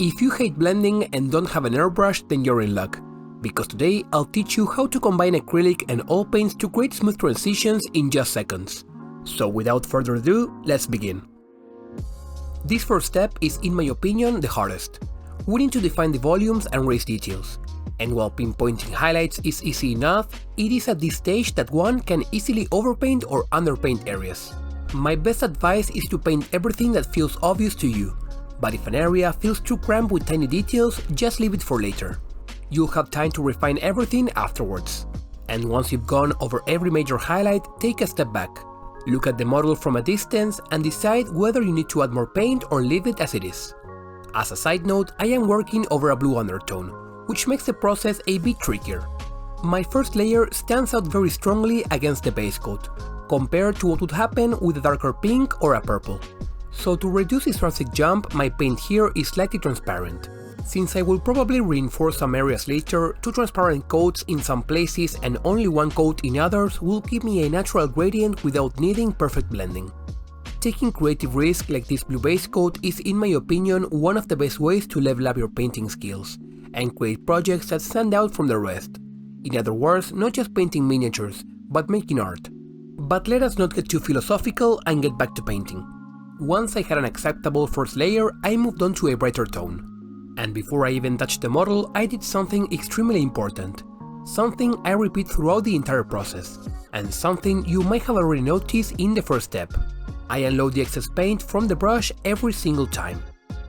If you hate blending and don't have an airbrush, then you're in luck, because today I'll teach you how to combine acrylic and oil paints to create smooth transitions in just seconds. So without further ado, let's begin. This first step is, in my opinion, the hardest. We need to define the volumes and raise details. And while pinpointing highlights is easy enough, it is at this stage that one can easily overpaint or underpaint areas. My best advice is to paint everything that feels obvious to you, but if an area feels too cramped with tiny details, just leave it for later. You'll have time to refine everything afterwards. And once you've gone over every major highlight, take a step back. Look at the model from a distance and decide whether you need to add more paint or leave it as it is. As a side note, I am working over a blue undertone, which makes the process a bit trickier. My first layer stands out very strongly against the base coat, compared to what would happen with a darker pink or a purple. So to reduce this drastic jump, my paint here is slightly transparent. Since I will probably reinforce some areas later, 2 transparent coats in some places and only 1 coat in others will give me a natural gradient without needing perfect blending. Taking creative risk like this blue base coat is, in my opinion, one of the best ways to level up your painting skills and create projects that stand out from the rest. In other words, not just painting miniatures, but making art. But let us not get too philosophical and get back to painting. Once I had an acceptable first layer, I moved on to a brighter tone. And before I even touched the model, I did something extremely important. Something I repeat throughout the entire process, and something you might have already noticed in the first step. I unload the excess paint from the brush every single time.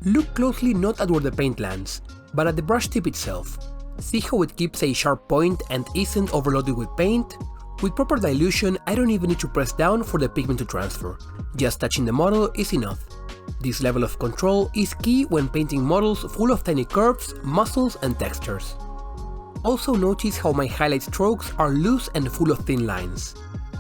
Look closely not at where the paint lands, but at the brush tip itself. See how it keeps a sharp point and isn't overloaded with paint? With proper dilution, I don't even need to press down for the pigment to transfer. Just touching the model is enough. This level of control is key when painting models full of tiny curves, muscles and textures. Also notice how my highlight strokes are loose and full of thin lines.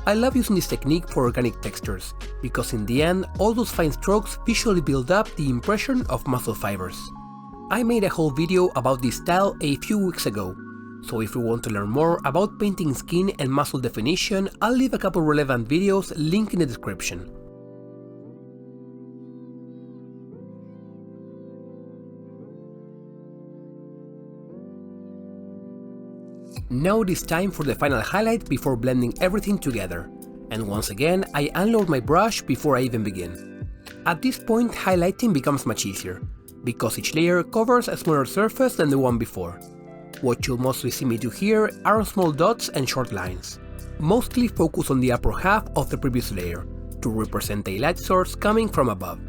I love using this technique for organic textures, because in the end, all those fine strokes visually build up the impression of muscle fibers. I made a whole video about this style a few weeks ago, so if you want to learn more about painting skin and muscle definition, I'll leave a couple relevant videos linked in the description. Now it is time for the final highlight before blending everything together, and once again I unload my brush before I even begin. At this point highlighting becomes much easier, because each layer covers a smaller surface than the one before. What you'll mostly see me do here are small dots and short lines. Mostly focus on the upper half of the previous layer, to represent a light source coming from above.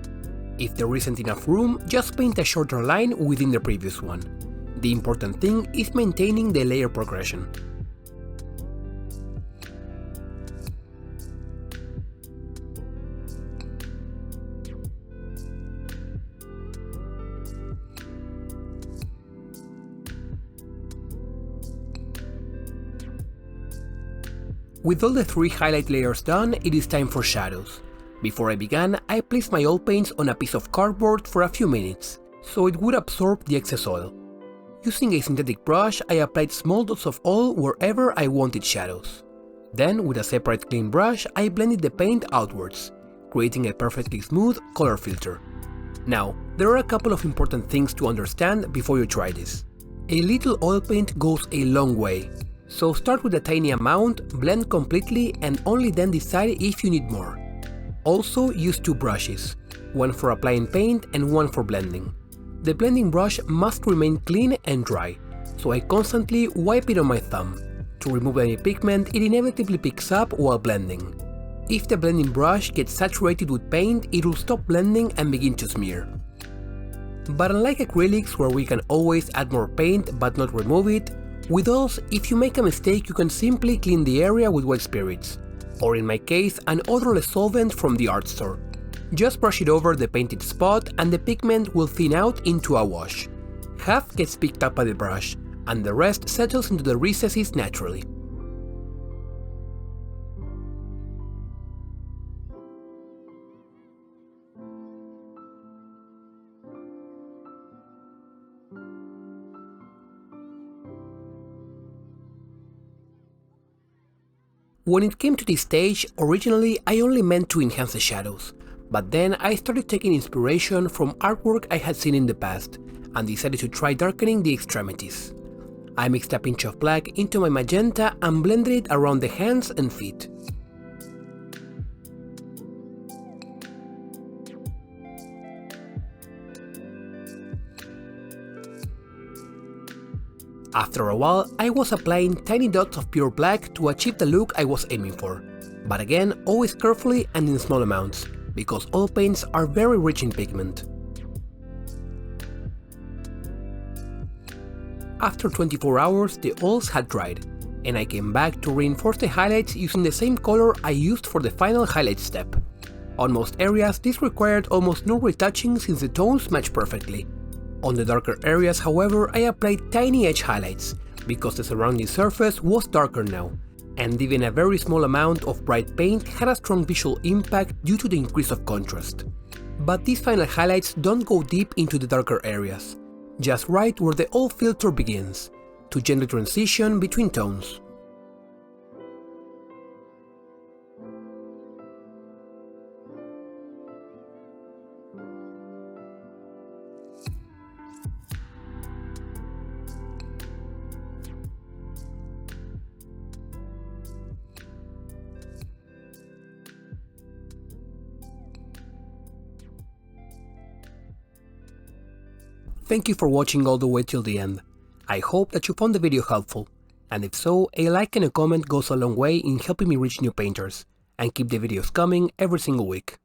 If there isn't enough room, just paint a shorter line within the previous one. The important thing is maintaining the layer progression. With all the 3 highlight layers done, it is time for shadows. Before I began, I placed my oil paints on a piece of cardboard for a few minutes, so it would absorb the excess oil. Using a synthetic brush, I applied small dots of oil wherever I wanted shadows. Then, with a separate clean brush, I blended the paint outwards, creating a perfectly smooth color filter. Now, there are a couple of important things to understand before you try this. A little oil paint goes a long way, so start with a tiny amount, blend completely, and only then decide if you need more. Also, use 2 brushes, one for applying paint and one for blending. The blending brush must remain clean and dry, so I constantly wipe it on my thumb. To remove any pigment it inevitably picks up while blending. If the blending brush gets saturated with paint, it will stop blending and begin to smear. But unlike acrylics where we can always add more paint but not remove it, with oils, if you make a mistake you can simply clean the area with white spirits, or in my case an odorless solvent from the art store. Just brush it over the painted spot and the pigment will thin out into a wash. Half gets picked up by the brush, and the rest settles into the recesses naturally. When it came to this stage, originally I only meant to enhance the shadows, but then I started taking inspiration from artwork I had seen in the past, and decided to try darkening the extremities. I mixed a pinch of black into my magenta and blended it around the hands and feet. After a while, I was applying tiny dots of pure black to achieve the look I was aiming for, but again, always carefully and in small amounts, because oil paints are very rich in pigment. After 24 hours, the oils had dried, and I came back to reinforce the highlights using the same color I used for the final highlight step. On most areas, this required almost no retouching since the tones match perfectly. On the darker areas, however, I applied tiny edge highlights, because the surrounding surface was darker now, and even a very small amount of bright paint had a strong visual impact due to the increase of contrast. But these final highlights don't go deep into the darker areas, just right where the oil filter begins, to gently transition between tones. Thank you for watching all the way till the end. I hope that you found the video helpful, and if so, a like and a comment goes a long way in helping me reach new painters, and keep the videos coming every single week.